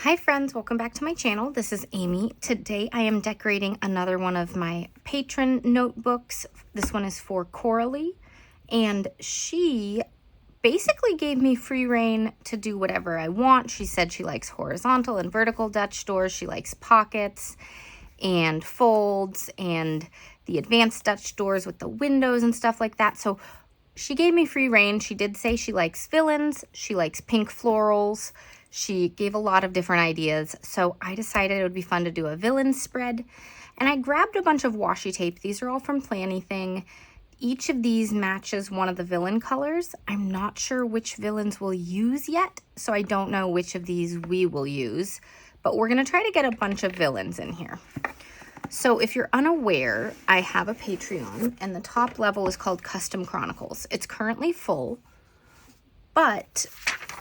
Hi friends, welcome back to my channel. This is Amy. Today I am decorating another one of my patron notebooks. This one is for Coralee, and she basically gave me free reign to do whatever I want. She said she likes horizontal and vertical Dutch doors. She likes pockets and folds and the advanced Dutch doors with the windows and stuff like that. So she gave me free reign. She did say she likes villains. She likes pink florals. She gave a lot of different ideas, so I decided it would be fun to do a villain spread. And I grabbed a bunch of washi tape. These are all from Planything. Each of these matches one of the villain colors. I'm not sure which villains we'll use yet, so I don't know which of these we will use. But we're going to try to get a bunch of villains in here. So if you're unaware, I have a Patreon, and the top level is called Custom Chronicles. It's currently full, but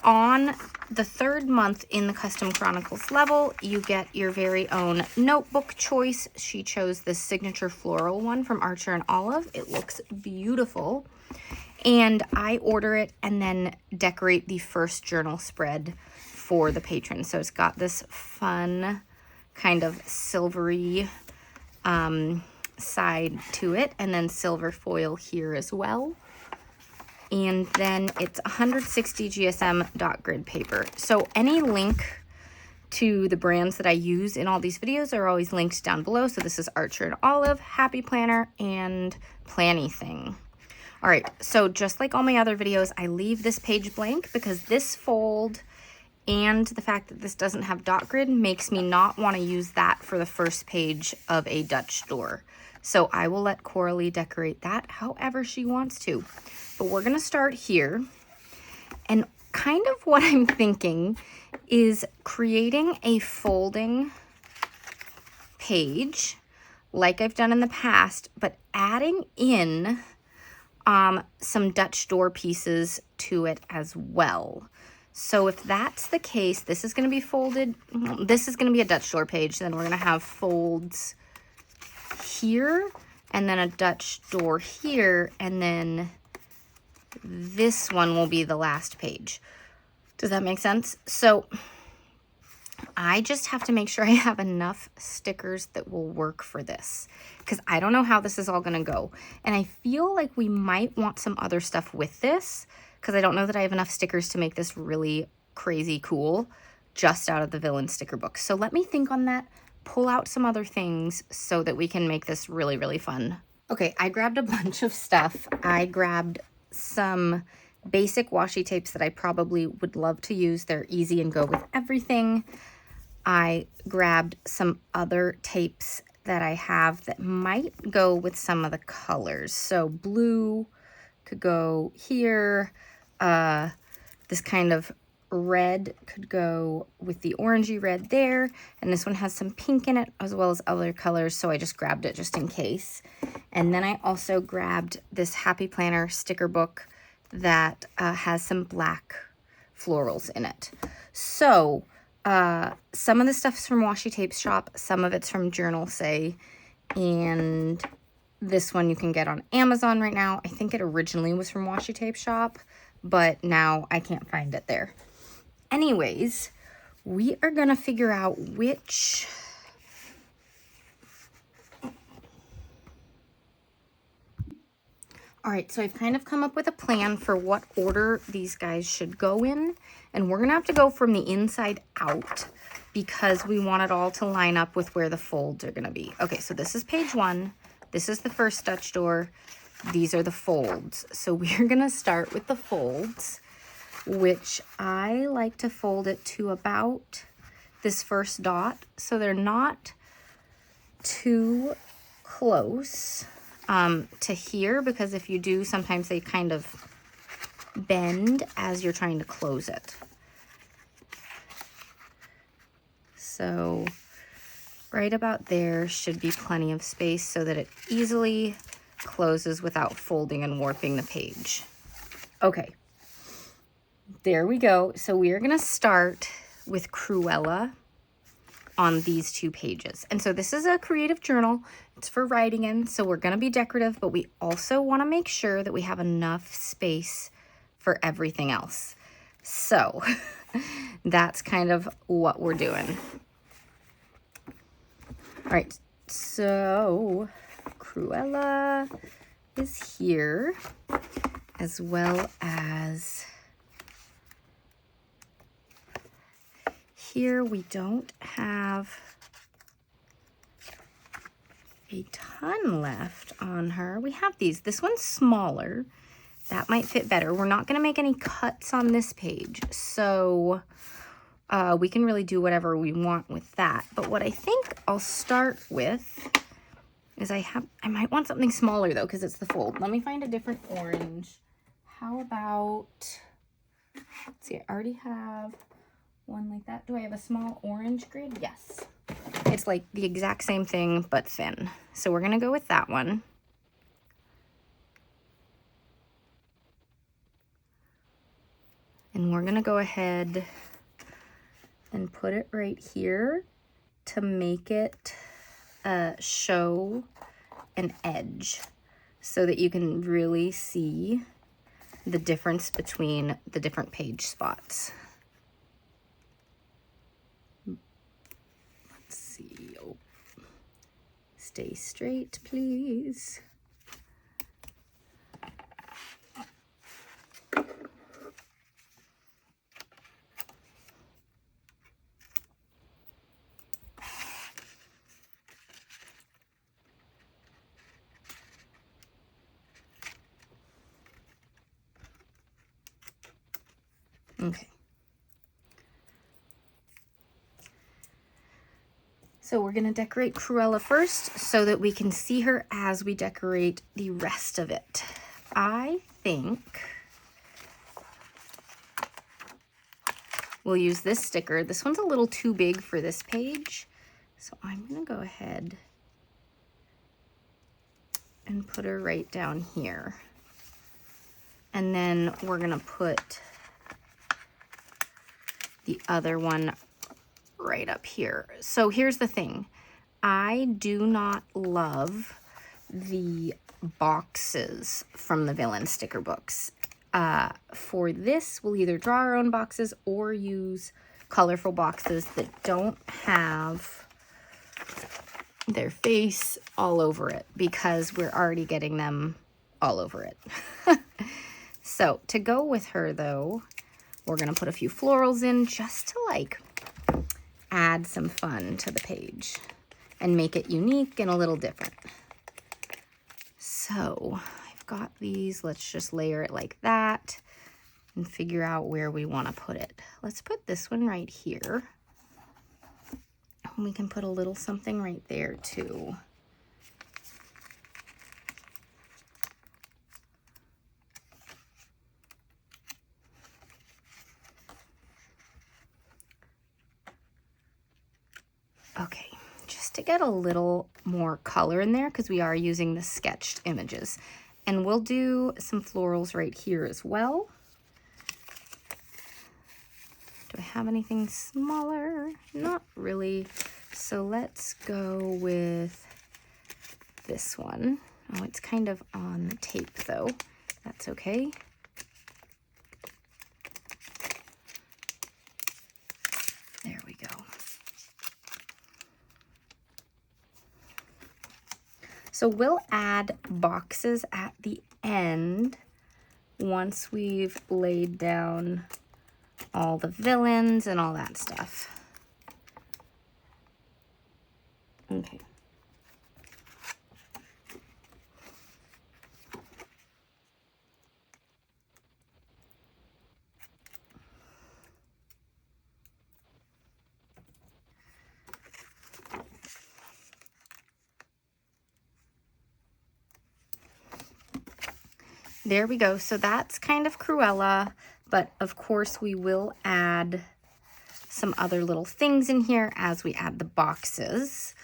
on the third month in the Custom Chronicles level, you get your very own notebook choice. She chose this signature floral one from Archer and Olive. It looks beautiful. And I order it and then decorate the first journal spread for the patrons. So it's got this fun kind of silvery side to it, and then silver foil here as well. And then it's 160 GSM dot grid paper. So any link to the brands that I use in all these videos are always linked down below. So this is Archer and Olive, Happy Planner, and Planything. All right, so just like all my other videos, I leave this page blank because this fold and the fact that this doesn't have dot grid makes me not want to use that for the first page of a Dutch door. So I will let Coralee decorate that however she wants to. But we're going to start here. And kind of what I'm thinking is creating a folding page like I've done in the past, but adding in some Dutch door pieces to it as well. So if that's the case, this is going to be folded. This is going to be a Dutch door page. Then we're going to have folds here and then a Dutch door here, and then this one will be the last page. Does that make sense? So I just have to make sure I have enough stickers that will work for this, because I don't know how this is all going to go. And I feel like we might want some other stuff with this, because I don't know that I have enough stickers to make this really crazy cool just out of the villain sticker book. So let me think on that, pull out some other things so that we can make this really, really fun. Okay, I grabbed a bunch of stuff. I grabbed some basic washi tapes that I probably would love to use. They're easy and go with everything. I grabbed some other tapes that I have that might go with some of the colors. So blue could go here. This kind of red could go with the orangey red there, and this one has some pink in it as well as other colors, so I just grabbed it just in case. And then I also grabbed this Happy Planner sticker book that has some black florals in it. So some of the stuff's from Washi Tape Shop, some of it's from Journal Say, and this one you can get on Amazon right now. I think it originally was from Washi Tape Shop, but now I can't find it there. Anyways, we are going to figure out which all right, so I've kind of come up with a plan for what order these guys should go in, and we're going to have to go from the inside out because we want it all to line up with where the folds are going to be. Okay, so this is page 1. This is the first Dutch door. These are the folds. So we're going to start with the folds, which I like to fold it to about this first dot, so they're not too close to here, because if you do, sometimes they kind of bend as you're trying to close it. So right about there should be plenty of space so that it easily closes without folding and warping the page. Okay, there we go. So we are going to start with Cruella on these 2 pages. And so this is a creative journal. It's for writing in, so we're going to be decorative, but we also want to make sure that we have enough space for everything else. So That's kind of what we're doing. All right, so Cruella is here, as well as here we don't have a ton left on her. We have these. This one's smaller. That might fit better. We're not going to make any cuts on this page, so we can really do whatever we want with that. But what I think I'll start with is I might want something smaller though, because it's the fold. Let me find a different orange. How about, let's see, I already have one like that. Do I have a small orange grid? Yes. It's like the exact same thing, but thin. So we're going to go with that one. And we're going to go ahead and put it right here to make it show an edge so that you can really see the difference between the different page spots. Let's see. Oh. Stay straight, please. Okay. So we're going to decorate Cruella first so that we can see her as we decorate the rest of it. I think we'll use this sticker. This one's a little too big for this page, so I'm going to go ahead and put her right down here. And then we're going to put the other one right up here. So here's the thing. I do not love the boxes from the villain sticker books. For this, we'll either draw our own boxes or use colorful boxes that don't have their face all over it, because we're already getting them all over it. So to go with her though, we're going to put a few florals in just to like add some fun to the page and make it unique and a little different. So I've got these. Let's just layer it like that and figure out where we want to put it. Let's put this one right here. And we can put a little something right there too. Okay, just to get a little more color in there, because we are using the sketched images. And we'll do some florals right here as well. Do I have anything smaller? Not really. So let's go with this one. Oh, it's kind of on the tape though. That's okay. There we go. So we'll add boxes at the end once we've laid down all the villains and all that stuff. Okay. There we go. So that's kind of Cruella, but of course we will add some other little things in here as we add the boxes,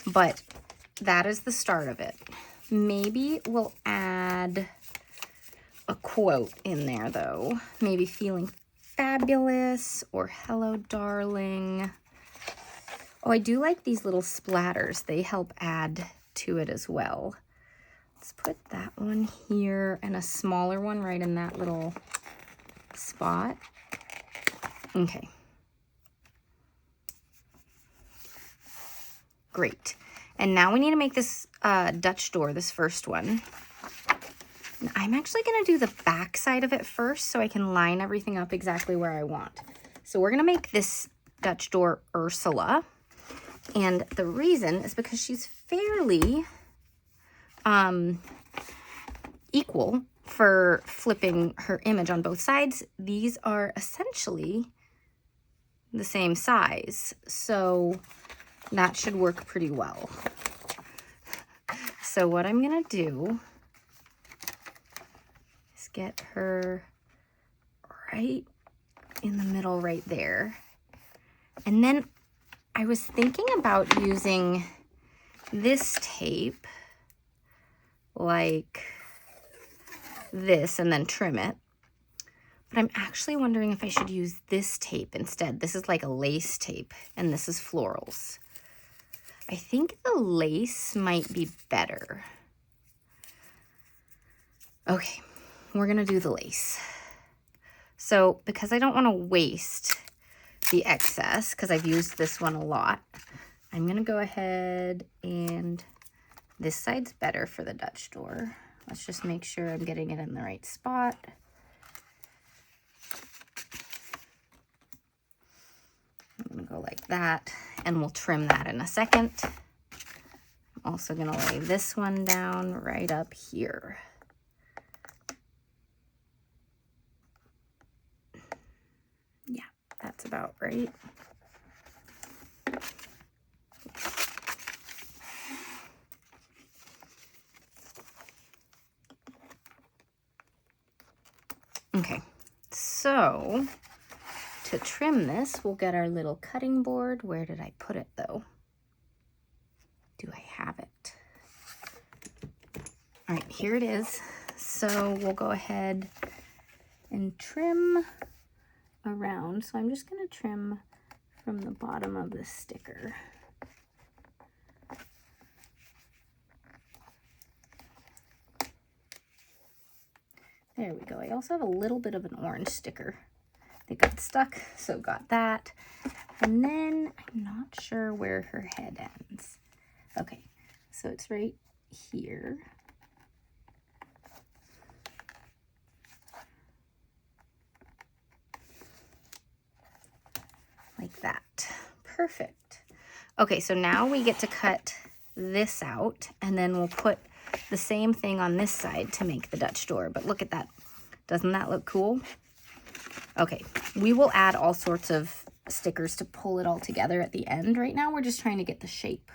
but that is the start of it. Maybe we'll add a quote in there though. Maybe feeling fabulous or hello darling. Oh, I do like these little splatters. They help add to it as well. Let's put that one here and a smaller one right in that little spot. Okay. Great. And now we need to make this Dutch door, this first one. And I'm actually going to do the back side of it first so I can line everything up exactly where I want. So we're going to make this Dutch door Ursula. And the reason is because she's fairly equal for flipping her image on both sides. These are essentially the same size. So that should work pretty well. So what I'm going to do is get her right in the middle right there. And then I was thinking about using this tape like this and then trim it. But I'm actually wondering if I should use this tape instead. This is like a lace tape and this is florals. I think the lace might be better. Okay, we're gonna do the lace. So because I don't wanna waste the excess, because I've used this one a lot, I'm gonna go ahead and this side's better for the Dutch door. Let's just make sure I'm getting it in the right spot. I'm gonna go like that, and we'll trim that in a second. I'm also gonna lay this one down right up here. Yeah, that's about right. Okay, so to trim this, we'll get our little cutting board. Where did I put it though? Do I have it? All right, here it is. So we'll go ahead and trim around. So I'm just gonna trim from the bottom of the sticker. There we go. I also have a little bit of an orange sticker that got stuck, so got that. And then I'm not sure where her head ends. Okay, so it's right here. Like that. Perfect. Okay, so now we get to cut this out, and then we'll put the same thing on this side to make the Dutch door. But look at that. Doesn't that look cool? Okay, we will add all sorts of stickers to pull it all together at the end. Right now, we're just trying to get the shape.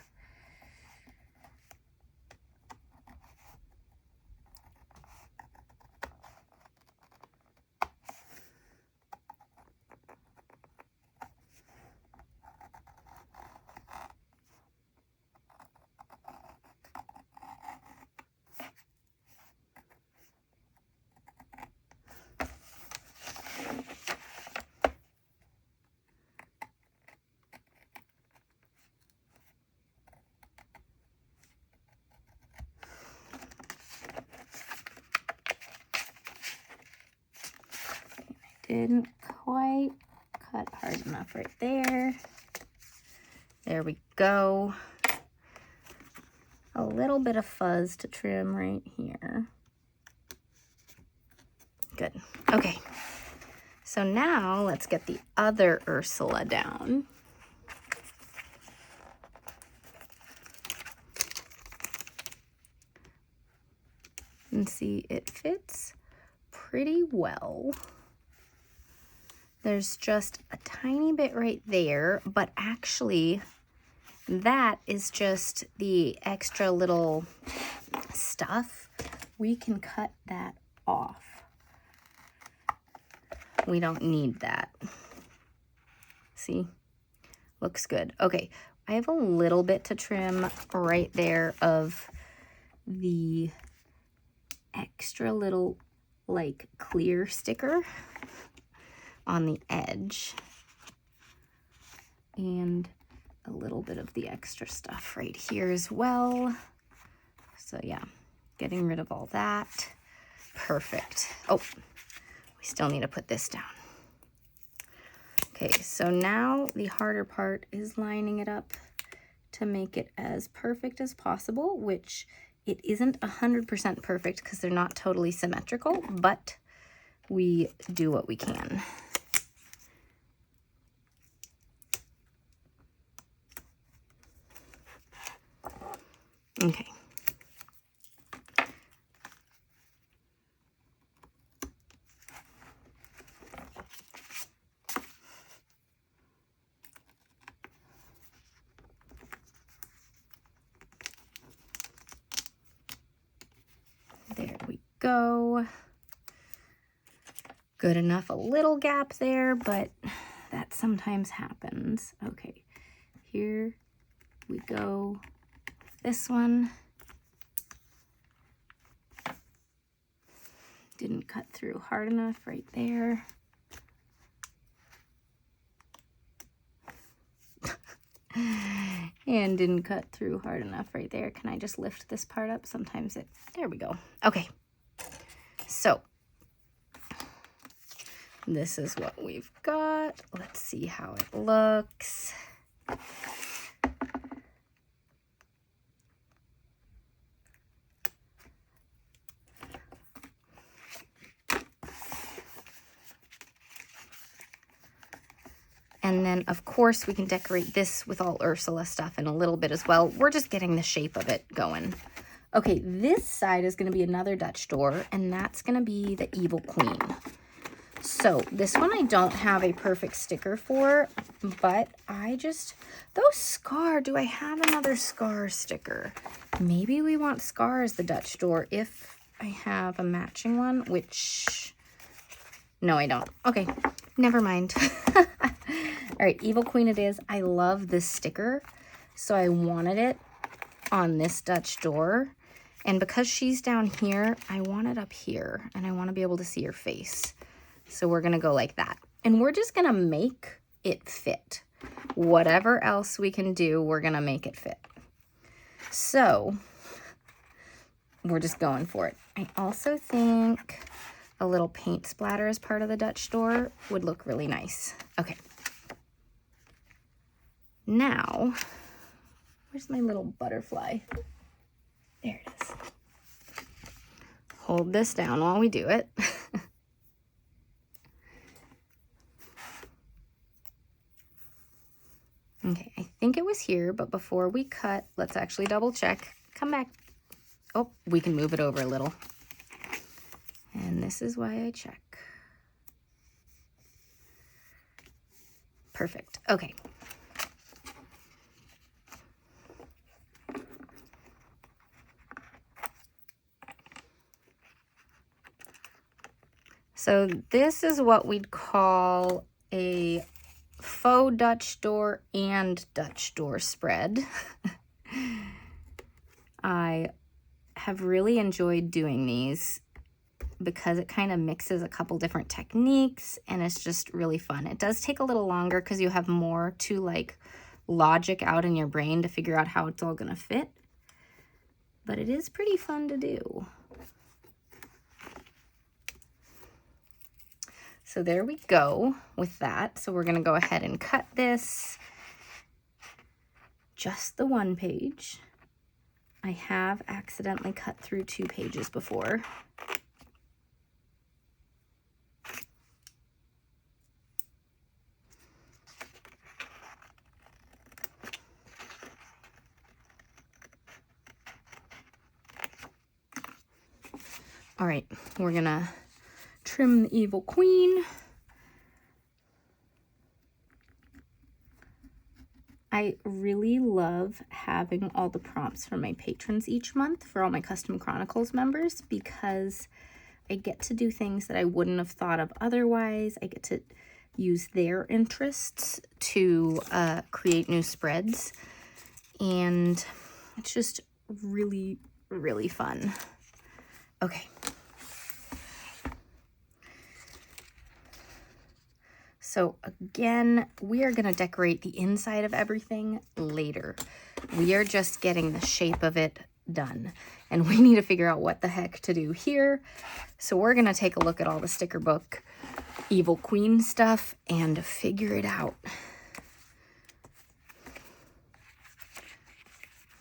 Didn't quite cut hard enough right there. There we go. A little bit of fuzz to trim right here. Good. Okay. So now let's get the other Ursula down. And see, it fits pretty well. There's just a tiny bit right there, but actually that is just the extra little stuff. We can cut that off. We don't need that. See? Looks good. Okay, I have a little bit to trim right there of the extra little like clear sticker on the edge, and a little bit of the extra stuff right here as well. So yeah, getting rid of all that. Perfect. Oh, we still need to put this down. Okay, so now the harder part is lining it up to make it as perfect as possible, which it isn't 100% perfect because they're not totally symmetrical, but we do what we can. Okay. There we go. Good enough, a little gap there, but that sometimes happens. Okay, here we go. This one didn't cut through hard enough right there. And didn't cut through hard enough right there. Can I just lift this part up? Sometimes it, there we go. Okay, so this is what we've got. Let's see how it looks. And then, of course, we can decorate this with all Ursula stuff in a little bit as well. We're just getting the shape of it going. Okay, this side is going to be another Dutch door, and that's going to be the Evil Queen. So this one I don't have a perfect sticker for, but I just, those Scar, do I have another Scar sticker? Maybe we want Scar as the Dutch door if I have a matching one, which, no, I don't. Okay, never mind. All right, Evil Queen it is. I love this sticker, so I wanted it on this Dutch door. And because she's down here, I want it up here, and I want to be able to see her face. So we're going to go like that. And we're just going to make it fit. Whatever else we can do, we're going to make it fit. So we're just going for it. I also think a little paint splatter as part of the Dutch door would look really nice. Okay. Now, where's my little butterfly? There it is. Hold this down while we do it. Okay, I think it was here, but before we cut, let's actually double check. Come back. Oh, we can move it over a little. And this is why I check. Perfect. Okay. So this is what we'd call a faux Dutch door and Dutch door spread. I have really enjoyed doing these because it kind of mixes a couple different techniques and it's just really fun. It does take a little longer because you have more to like logic out in your brain to figure out how it's all gonna fit, but it is pretty fun to do. So there we go with that. So we're gonna go ahead and cut this, just the one page. I have accidentally cut through 2 pages before. All right, we're gonna trim the Evil Queen. I really love having all the prompts from my patrons each month for all my Custom Chronicles members because I get to do things that I wouldn't have thought of otherwise. I get to use their interests to create new spreads, and it's just really, really fun. Okay. So again, we are gonna decorate the inside of everything later. We are just getting the shape of it done. And we need to figure out what the heck to do here. So we're going to take a look at all the sticker book Evil Queen stuff and figure it out.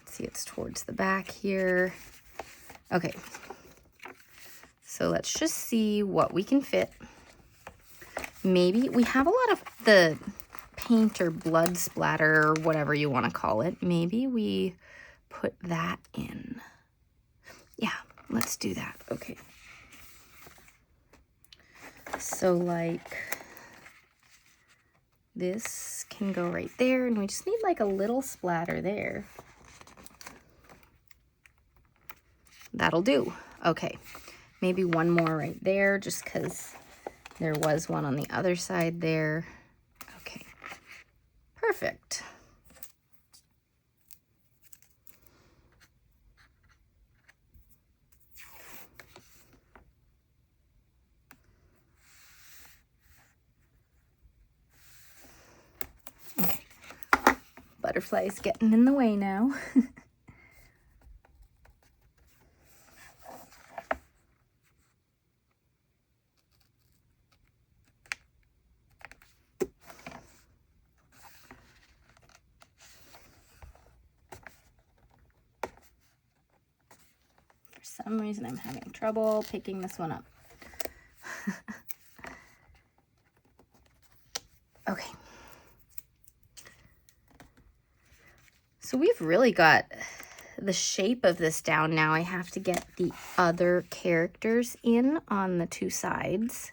Let's see, it's towards the back here. Okay. So let's just see what we can fit. Maybe we have a lot of the paint or blood splatter or whatever you want to call it. Maybe we put that in. Yeah, let's do that. Okay. So like this can go right there, and we just need like a little splatter there. That'll do. Okay. Maybe one more right there, just because there was one on the other side there. Okay. Perfect. Okay. Butterfly's getting in the way now. For some reason I'm having trouble picking this one up. Okay. So we've really got the shape of this down now. I have to get the other characters in on the two sides,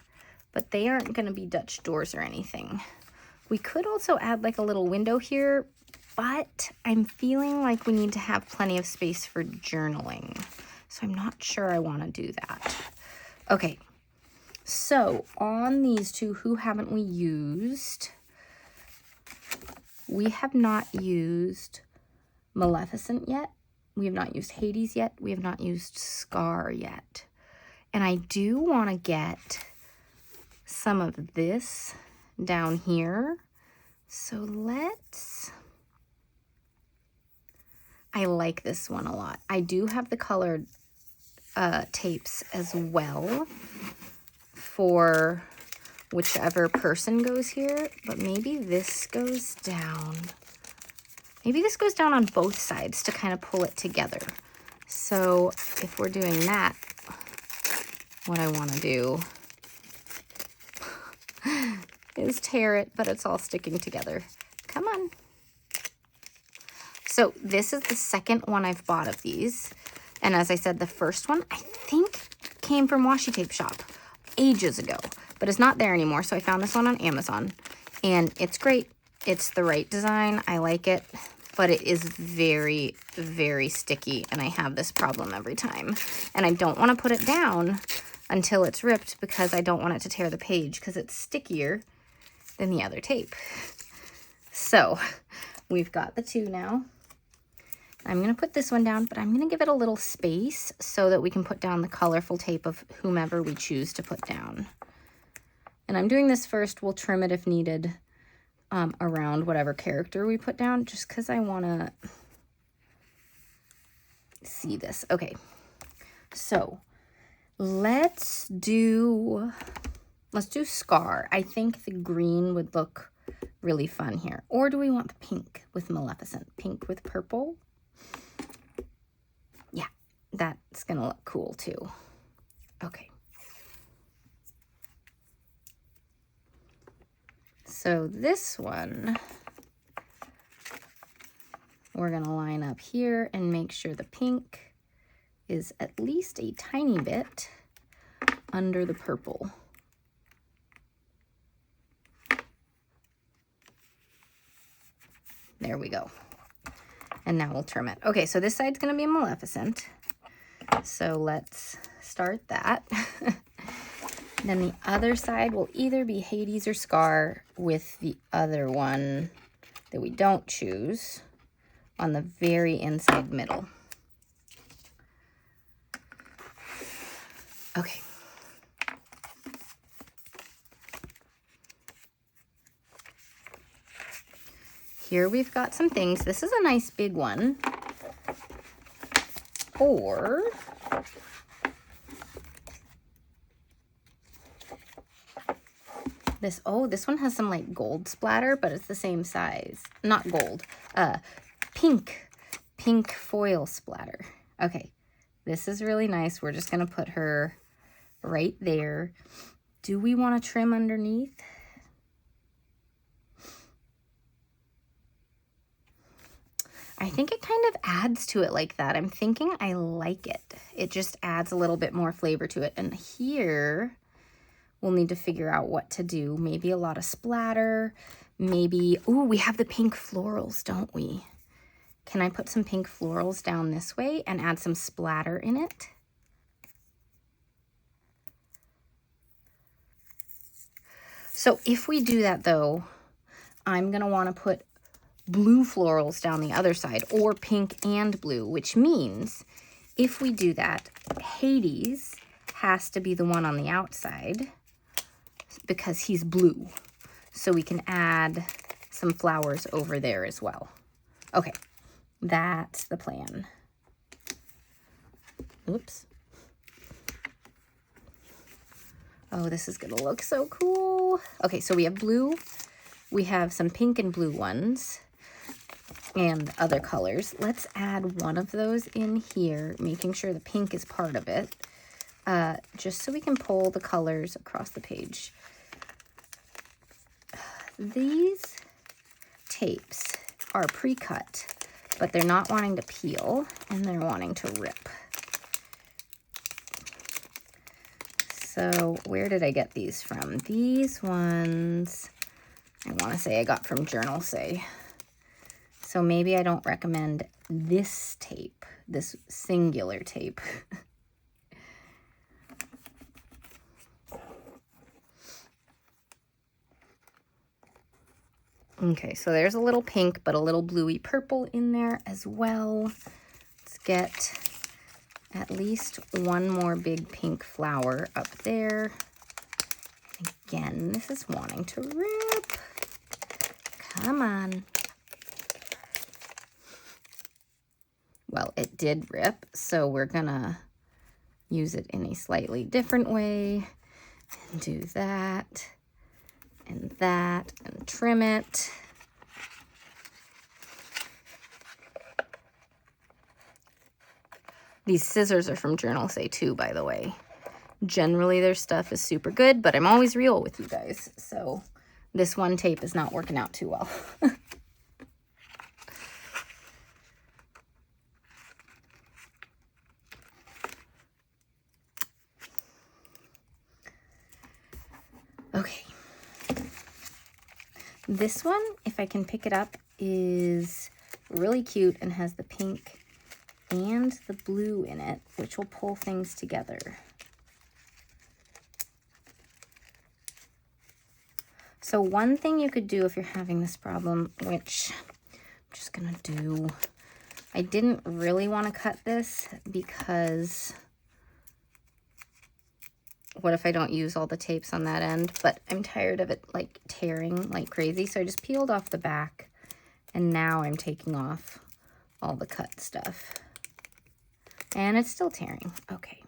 but they aren't going to be Dutch doors or anything. We could also add like a little window here, but I'm feeling like we need to have plenty of space for journaling. So I'm not sure I want to do that. Okay, so on these two, who haven't we used? We have not used Maleficent yet. We have not used Hades yet. We have not used Scar yet. And I do want to get some of this down here. So let's... I like this one a lot. I do have the colored tapes as well for whichever person goes here, but maybe this goes down. Maybe this goes down on both sides to kind of pull it together. So if we're doing that, what I want to do is tear it, but it's all sticking together. Come on. So this is the second one I've bought of these. And as I said, the first one, I think, came from Washi Tape Shop ages ago, but it's not there anymore. So I found this one on Amazon, and it's great. It's the right design. I like it, but it is very, very sticky, and I have this problem every time. And I don't want to put it down until it's ripped because I don't want it to tear the page because it's stickier than the other tape. So we've got the two now. I'm going to put this one down, but I'm going to give it a little space so that we can put down the colorful tape of whomever we choose to put down. And I'm doing this first. We'll trim it if needed around whatever character we put down, just because I want to see this. Okay, so let's do Scar. I think the green would look really fun here. Or do we want the pink with Maleficent? Pink with purple? Yeah, that's going to look cool too. Okay. So this one, we're going to line up here and make sure the pink is at least a tiny bit under the purple. There we go. And now we'll trim it. Okay, so this side's going to be Maleficent. So let's start that. Then the other side will either be Hades or Scar with the other one that we don't choose on the very inside middle. Okay. Here we've got some things. This is a nice big one. Or this, oh, this one has some like gold splatter, but it's the same size. Not gold, pink foil splatter. Okay, this is really nice. We're just gonna put her right there. Do we want to trim underneath? I think it kind of adds to it like that. I'm thinking I like it. It just adds a little bit more flavor to it. And here, we'll need to figure out what to do. Maybe a lot of splatter. Maybe, ooh, we have the pink florals, don't we? Can I put some pink florals down this way and add some splatter in it? So if we do that though, I'm gonna wanna put blue florals down the other side, or pink and blue, which means if we do that, Hades has to be the one on the outside because he's blue. So we can add some flowers over there as well. Okay, that's the plan. Oops. Oh, this is gonna look so cool. Okay, so we have blue, we have some pink and blue ones, and other colors. Let's add one of those in here, making sure the pink is part of it, just so we can pull the colors across the page. These tapes are pre-cut, but they're not wanting to peel, and they're wanting to rip. So where did I get these from? These ones, I want to say I got from Journal Say. So maybe I don't recommend this tape, this singular tape. Okay, so there's a little pink, but a little bluey purple in there as well. Let's get at least one more big pink flower up there. Again, this is wanting to rip. Come on. Well, it did rip, so we're gonna use it in a slightly different way and do that and that and trim it. These scissors are from Journal Say too, by the way. Generally, their stuff is super good, but I'm always real with you guys, so this one tape is not working out too well. Okay. This one, if I can pick it up, is really cute and has the pink and the blue in it, which will pull things together. So one thing you could do if you're having this problem, which I'm just gonna do, I didn't really want to cut this because what if I don't use all the tapes on that end? But I'm tired of it like tearing like crazy. So I just peeled off the back and now I'm taking off all the cut stuff. And it's still tearing. Okay,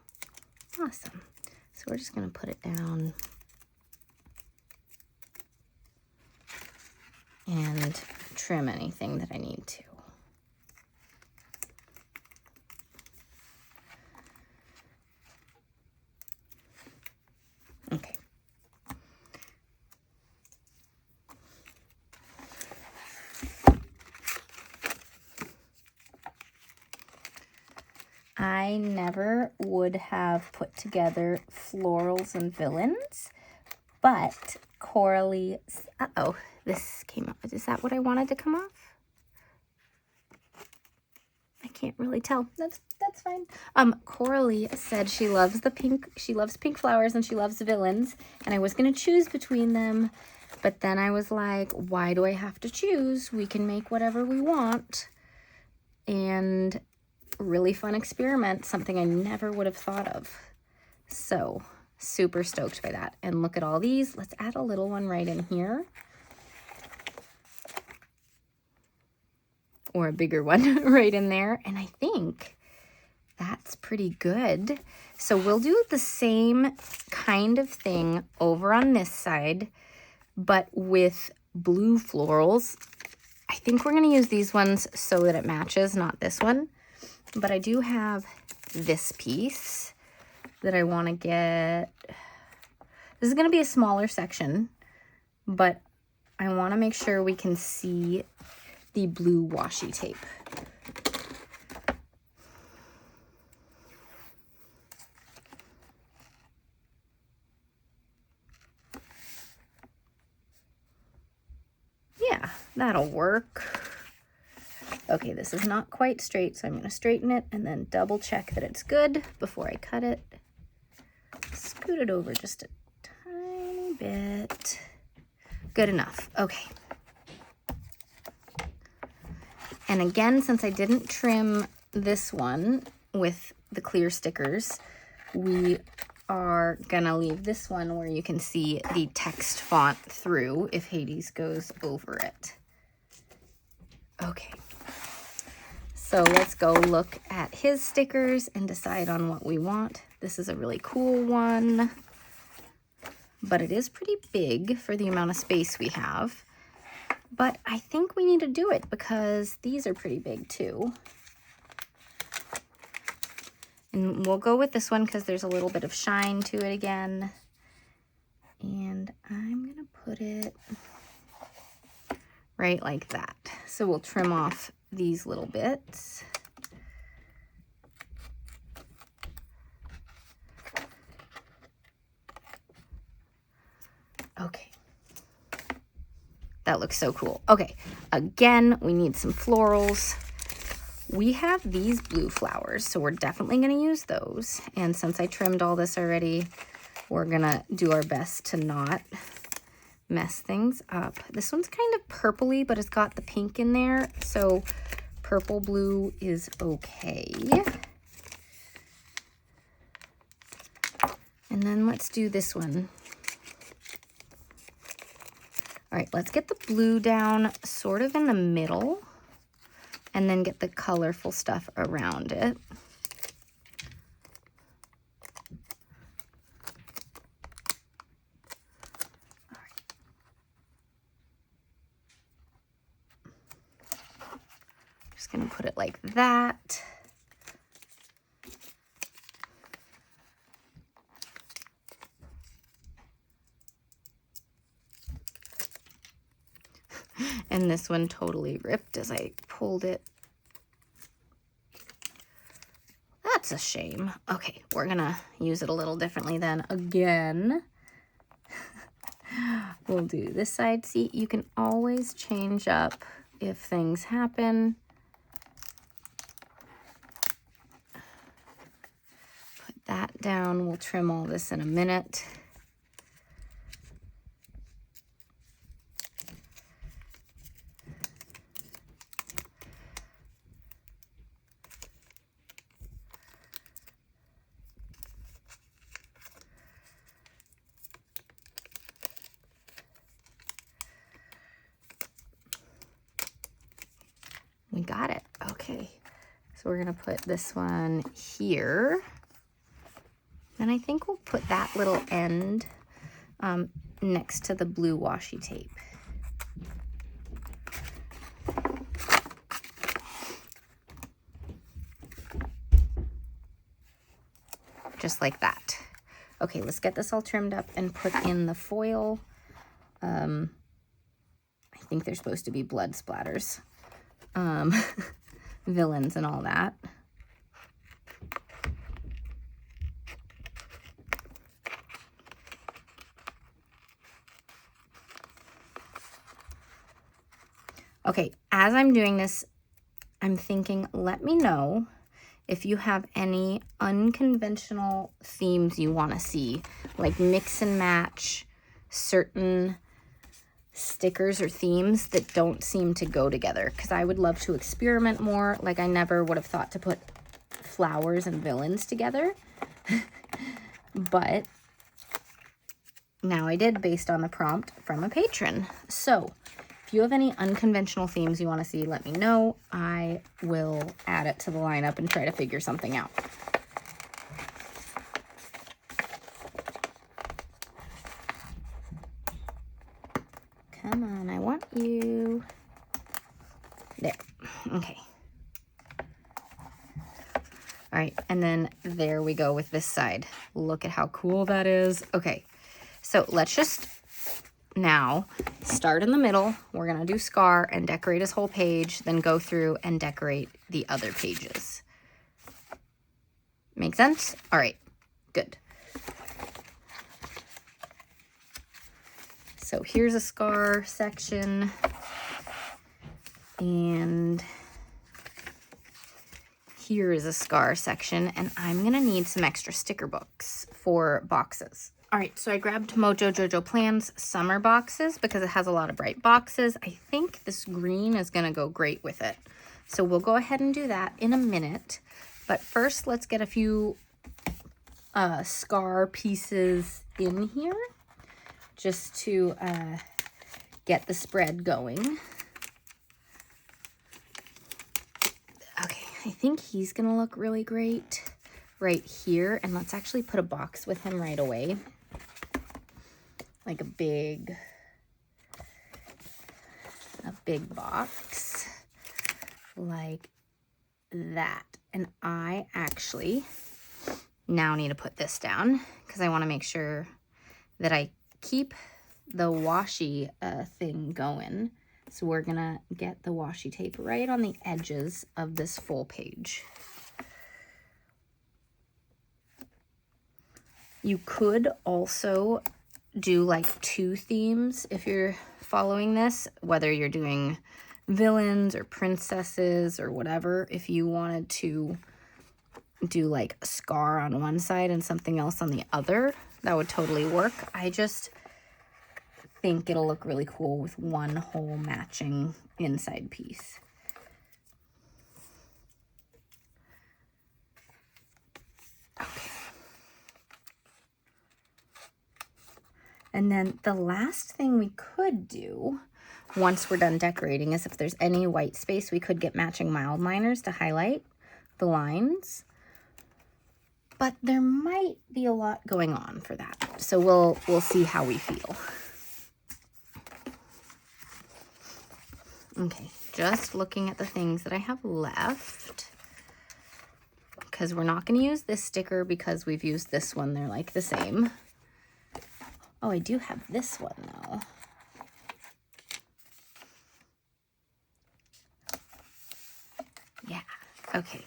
awesome. So we're just gonna put it down and trim anything that I need to. Okay. I never would have put together florals and villains, but Coralee, uh-oh, this came off. Is that what I wanted to come off? I can't really tell. That's fine. Coralee said she loves the pink, she loves pink flowers and she loves villains, and I was gonna choose between them, but then I was like, why do I have to choose? We can make whatever we want. And really fun experiment, something I never would have thought of. So super stoked by that. And look at all these. Let's add a little one right in here. Or a bigger one right in there. And I think that's pretty good. So we'll do the same kind of thing over on this side, but with blue florals. I think we're going to use these ones so that it matches, not this one. But I do have this piece that I want to get. This is going to be a smaller section, but I want to make sure we can see the blue washi tape. Yeah, that'll work. Okay, this is not quite straight, so I'm going to straighten it and then double check that it's good before I cut it. Scoot it over just a tiny bit. Good enough. Okay. And again, since I didn't trim this one with the clear stickers, we are gonna leave this one where you can see the text font through if Hades goes over it. Okay. So let's go look at his stickers and decide on what we want. This is a really cool one, but it is pretty big for the amount of space we have. But I think we need to do it because these are pretty big too. And we'll go with this one because there's a little bit of shine to it again. And I'm gonna put it right like that. So we'll trim off these little bits. Okay. That looks so cool. Okay, again, we need some florals. We have these blue flowers, so we're definitely going to use those. And since I trimmed all this already, we're going to do our best to not mess things up. This one's kind of purpley, but it's got the pink in there, so purple blue is okay. And then let's do this one. All right, let's get the blue down sort of in the middle and then get the colorful stuff around it. Just gonna put it like that. And this one totally ripped as I pulled it. That's a shame. Okay, we're gonna use it a little differently then again. We'll do this side. See, you can always change up if things happen. Put that down. We'll trim all this in a minute. We got it. Okay. So we're going to put this one here. And I think we'll put that little end next to the blue washi tape. Just like that. Okay, let's get this all trimmed up and put in the foil. I think they're supposed to be blood splatters. Villains and all that. Okay, as I'm doing this, I'm thinking, let me know if you have any unconventional themes you want to see, like mix and match certain stickers or themes that don't seem to go together, because I would love to experiment more. Like, I never would have thought to put flowers and villains together, but now I did based on the prompt from a patron. So If you have any unconventional themes you want to see, let me know. I will add it to the lineup and try to figure something out. Come on, I want you. There. Okay. All right, and then there we go with this side. Look at how cool that is. Okay, so let's just now start in the middle. We're gonna do Scar and decorate his whole page, then go through and decorate the other pages. Make sense? All right, good. So here's a Scar section, and here is a Scar section, and I'm gonna need some extra sticker books for boxes. All right, so I grabbed Mojo Jojo Plan's summer boxes because it has a lot of bright boxes. I think this green is gonna go great with it. So we'll go ahead and do that in a minute. But first, let's get a few Scar pieces in here just to get the spread going. Okay, I think he's gonna look really great right here. And let's actually put a box with him right away. Like a big box like that. And I actually now need to put this down because I want to make sure that I keep the washi thing going. So we're gonna get the washi tape right on the edges of this full page. You could also do like 2 themes if you're following this, whether you're doing villains or princesses or whatever. If you wanted to do like Scar on one side and something else on the other, that would totally work. I just think it'll look really cool with one whole matching inside piece. Okay. And then the last thing we could do once we're done decorating is if there's any white space, we could get matching mild liners to highlight the lines. But there might be a lot going on for that. So we'll see how we feel. Okay, just looking at the things that I have left, because we're not going to use this sticker because we've used this one. They're like the same. Oh, I do have this one though. Yeah, okay.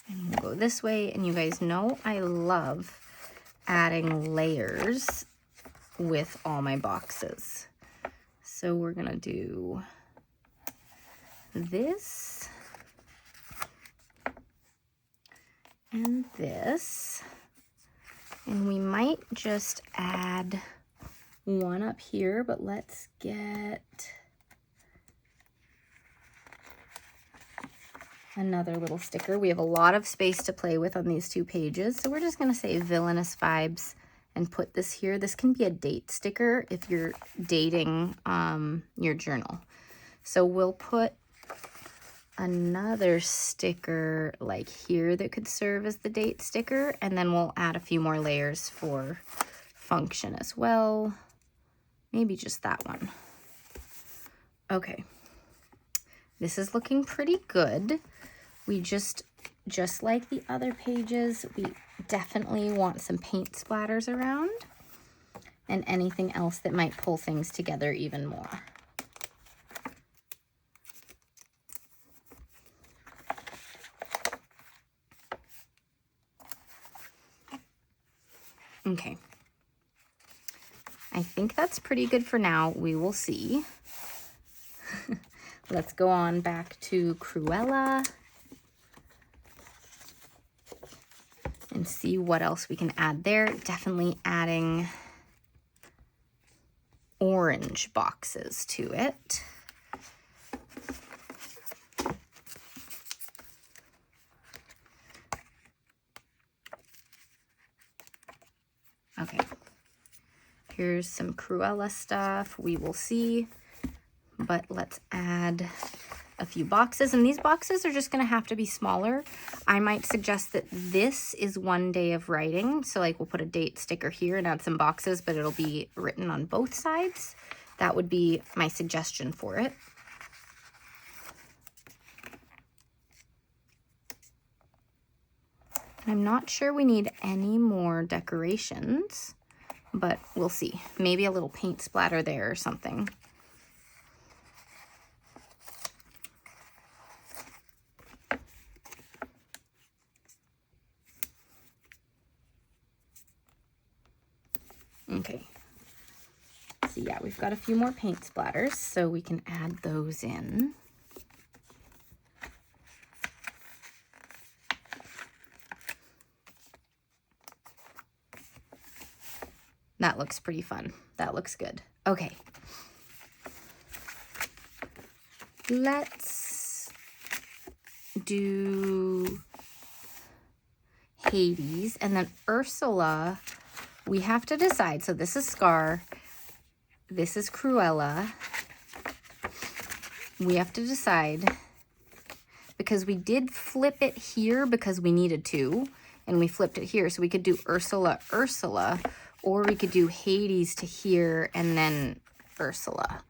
And we'll go this way, and you guys know I love adding layers with all my boxes. So we're gonna do this and this, and we might just add one up here, but let's get another little sticker. We have a lot of space to play with on these 2 pages, so we're just going to say Villainous Vibes and put this here. This can be a date sticker if you're dating your journal. So we'll put another sticker like here that could serve as the date sticker, and then we'll add a few more layers for function as well. Maybe just that one. Okay. This is looking pretty good. We just like the other pages, we definitely want some paint splatters around and anything else that might pull things together even more. Okay. I think that's pretty good for now. We will see. Let's go on back to Cruella and see what else we can add there. Definitely adding orange boxes to it. Here's some Cruella stuff. We will see. But let's add a few boxes. And these boxes are just going to have to be smaller. I might suggest that this is 1 day of writing. So like we'll put a date sticker here and add some boxes, but it'll be written on both sides. That would be my suggestion for it. I'm not sure we need any more decorations, but we'll see. Maybe a little paint splatter there or something. Okay. So yeah, we've got a few more paint splatters, so we can add those in. That looks pretty fun. That looks good. Okay. Let's do Hades, and then Ursula, we have to decide. So this is Scar. This is Cruella. We have to decide, because we did flip it here because we needed to, and we flipped it here. So we could do Ursula, or we could do Hades to here and then Ursula.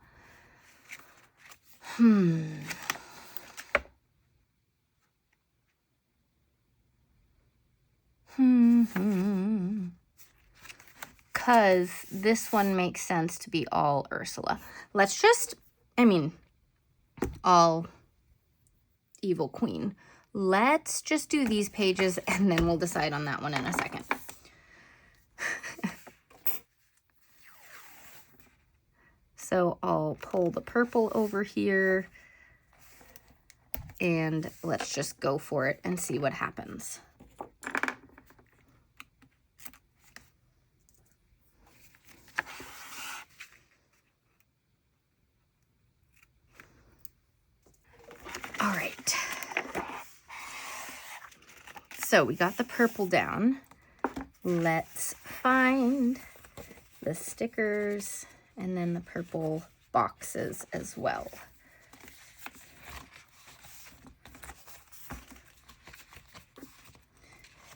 Because this one makes sense to be all Ursula. Let's just, all Evil Queen. Let's just do these pages and then we'll decide on that one in a second. So I'll pull the purple over here and let's just go for it and see what happens. All right. So we got the purple down. Let's find the stickers and then the purple boxes as well.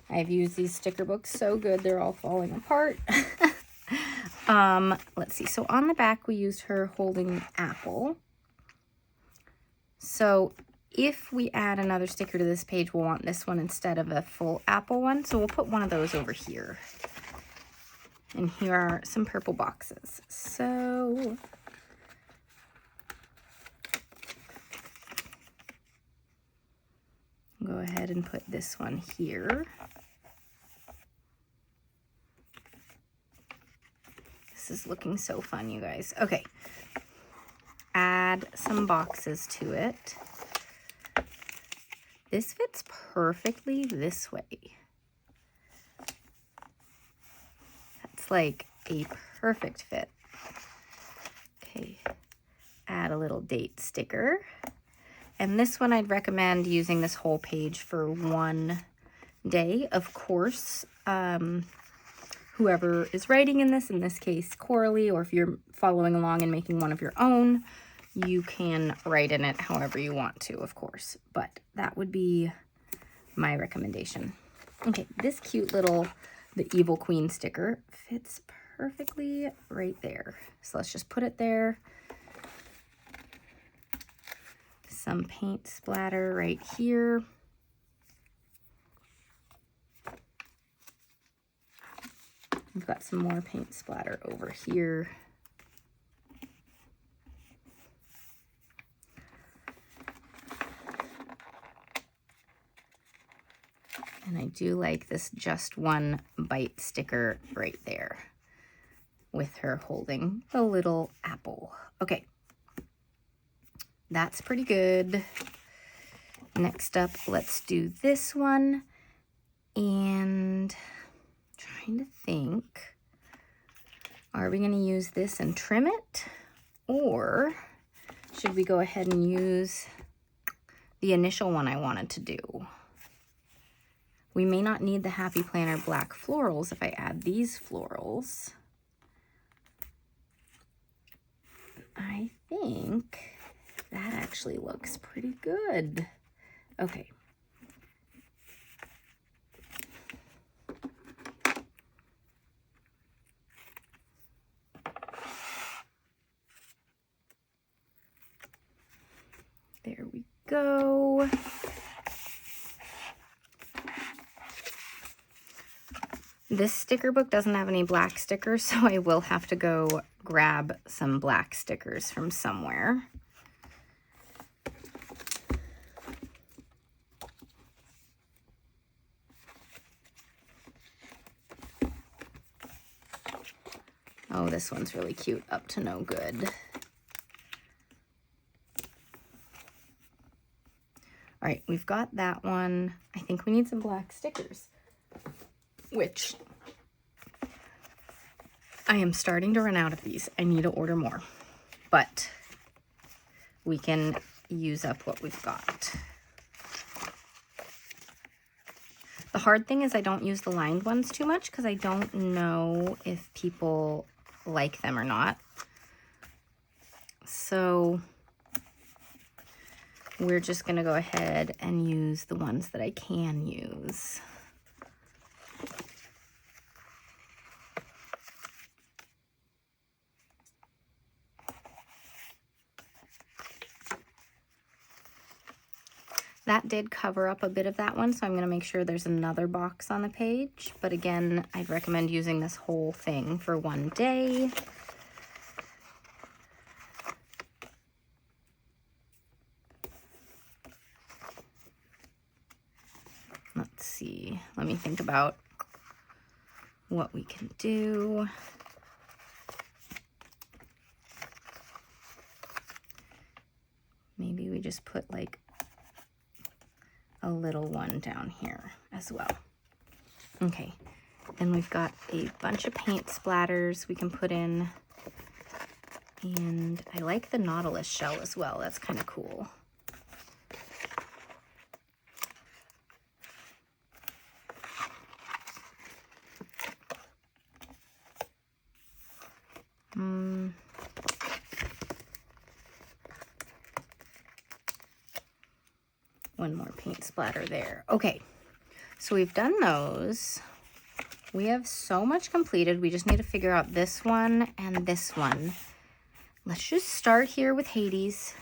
I've used these sticker books so good, they're all falling apart. Let's see. So on the back, we used her holding an apple. So if we add another sticker to this page, we'll want this one instead of a full apple one. So we'll put one of those over here. And here are some purple boxes. So go ahead and put this one here. This is looking so fun, you guys. Okay. Add some boxes to it. This fits perfectly this way. That's like a perfect fit. Okay. Add a little date sticker. And this one I'd recommend using this whole page for 1 day. Of course, whoever is writing in this case, Coralee, or if you're following along and making one of your own, you can write in it however you want to, of course. But that would be my recommendation. Okay, this cute little, the Evil Queen sticker fits perfectly right there. So let's just put it there. Some paint splatter right here. We've got some more paint splatter over here. And I do like this just one bite sticker right there with her holding a little apple. Okay. That's pretty good. Next up, let's do this one. And trying to think, are we going to use this and trim it? Or should we go ahead and use the initial one I wanted to do? We may not need the Happy Planner black florals if I add these florals. think that actually looks pretty good. Okay. There we go. This sticker book doesn't have any black stickers, so I will have to go grab some black stickers from somewhere. Oh, this one's really cute, up to no good. All right, we've got that one. I think we need some black stickers, which I am starting to run out of these. I need to order more, but we can use up what we've got. The hard thing is I don't use the lined ones too much because I don't know if people like them or not. So we're just going to go ahead and use the ones that I can use. That did cover up a bit of that one, so I'm going to make sure there's another box on the page. But again, I'd recommend using this whole thing for one day. Let's see. Let me think about what we can do. Maybe we just put like a little one down here as well. Okay, then we've got a bunch of paint splatters we can put in. And I like the Nautilus shell as well. That's kind of cool. One more paint splatter there. Okay, so we've done those. We have so much completed. We just need to figure out this one and this one. Let's just start here with Hades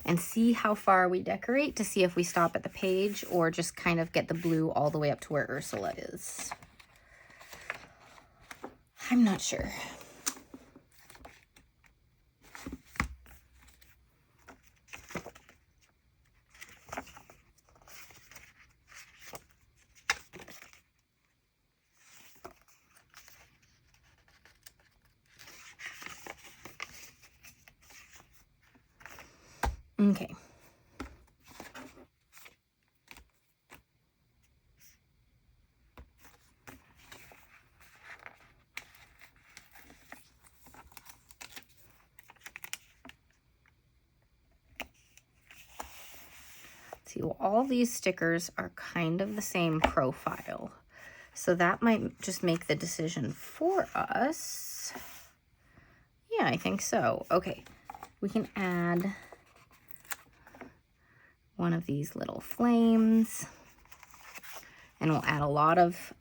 and see how far we decorate to see if we stop at the page or just kind of get the blue all the way up to where Ursula is. I'm not sure. Okay. See, well, all these stickers are kind of the same profile, so that might just make the decision for us. Yeah, I think so. Okay, we can add one of these little flames, and we'll add a lot of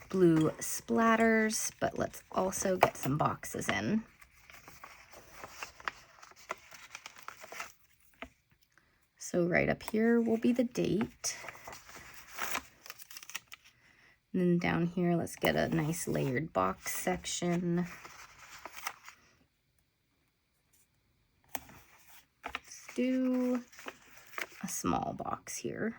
blue splatters, but let's also get some boxes in. So right up here will be the date. And then down here, let's get a nice layered box section. Let's do a small box here.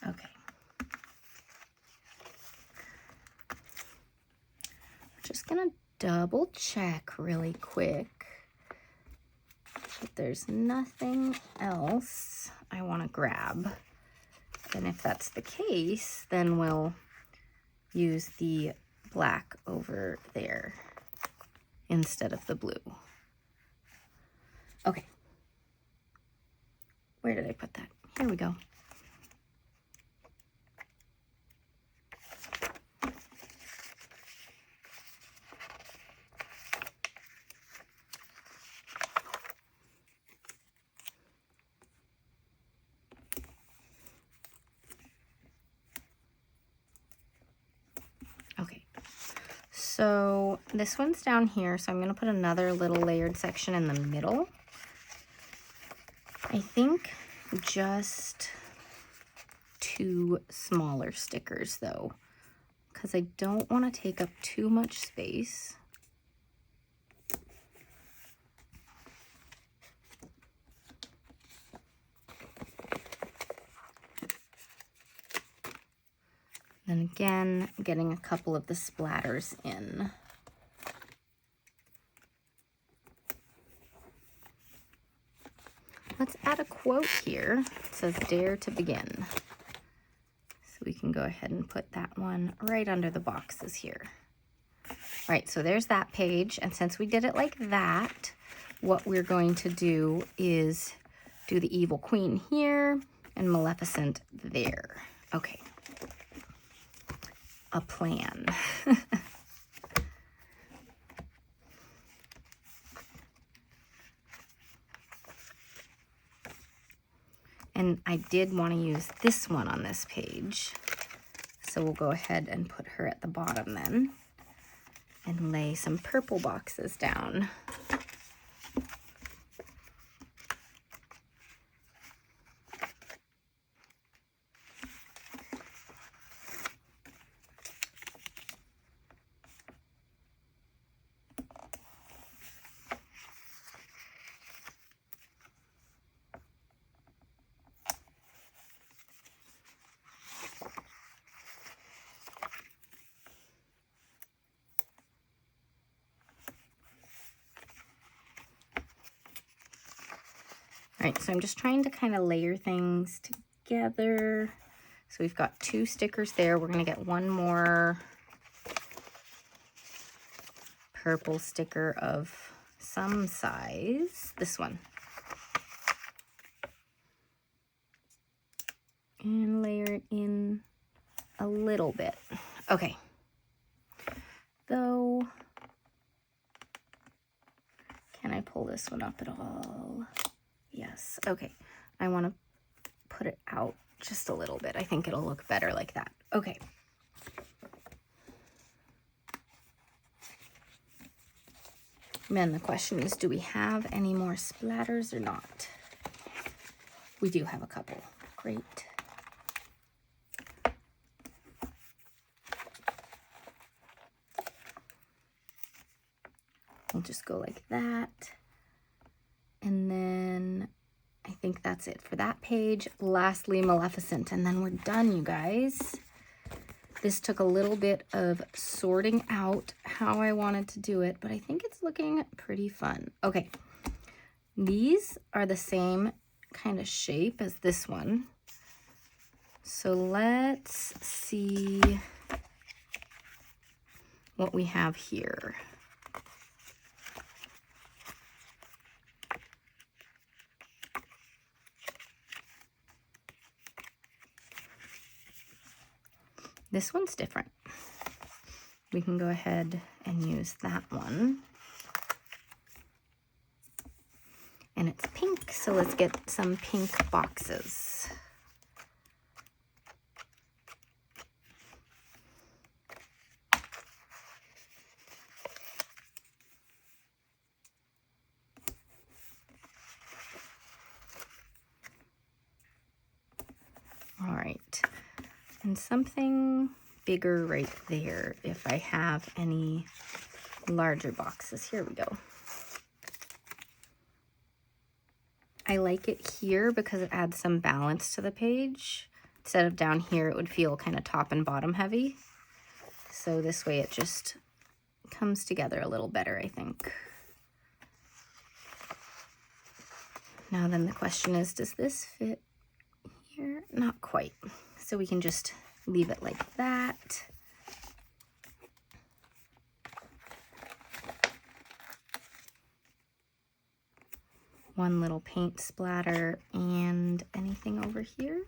Okay. Just gonna double check really quick that there's nothing else I want to grab. And if that's the case, then we'll use the black over there instead of the blue. Okay. Where did I put that? Here we go. Okay, so this one's down here, so I'm going to put another little layered section in the middle. I think just 2 smaller stickers though, because I don't want to take up too much space. And again, getting a couple of the splatters in. Let's add a quote here. It says, "Dare to begin." So we can go ahead and put that one right under the boxes here. All right, so there's that page. And since we did it like that, what we're going to do is do the Evil Queen here and Maleficent there. Okay. A plan. And I did want to use this one on this page. So we'll go ahead and put her at the bottom then and lay some purple boxes down. All right, so I'm just trying to kind of layer things together. So we've got 2 stickers there. We're going to get one more purple sticker of some size. This one. And layer it in a little bit. Okay. Though, can I pull this one up at all? Yes. Okay. I want to put it out just a little bit. I think it'll look better like that. Okay. And then the question is, do we have any more splatters or not? We do have a couple. Great. We'll just go like that. And then I think that's it for that page. Lastly, Maleficent, and then we're done, you guys. This took a little bit of sorting out how I wanted to do it, but I think it's looking pretty fun. Okay, these are the same kind of shape as this one. So let's see what we have here. This one's different. We can go ahead and use that one. And it's pink, so let's get some pink boxes. All right. And something bigger right there if I have any larger boxes. Here we go. I like it here because it adds some balance to the page. Instead of down here, it would feel kind of top and bottom heavy. So this way it just comes together a little better, I think. Now then the question is, does this fit here? Not quite. So we can just leave it like that. One little paint splatter, and anything over here?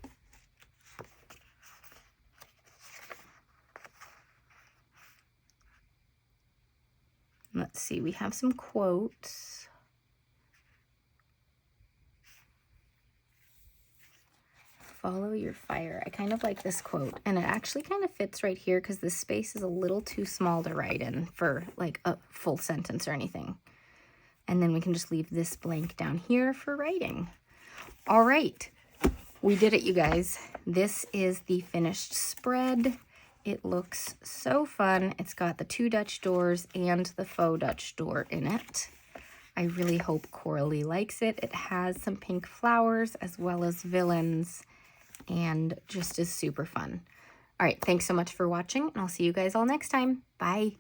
Let's see, we have some quotes. Follow your fire. I kind of like this quote, and it actually kind of fits right here because this space is a little too small to write in for like a full sentence or anything. And then we can just leave this blank down here for writing. All right, we did it, you guys. This is the finished spread. It looks so fun. It's got the 2 Dutch doors and the faux Dutch door in it. I really hope Coralie likes it. It has some pink flowers as well as villains, and just is super fun. All right, thanks so much for watching, and I'll see you guys all next time. Bye.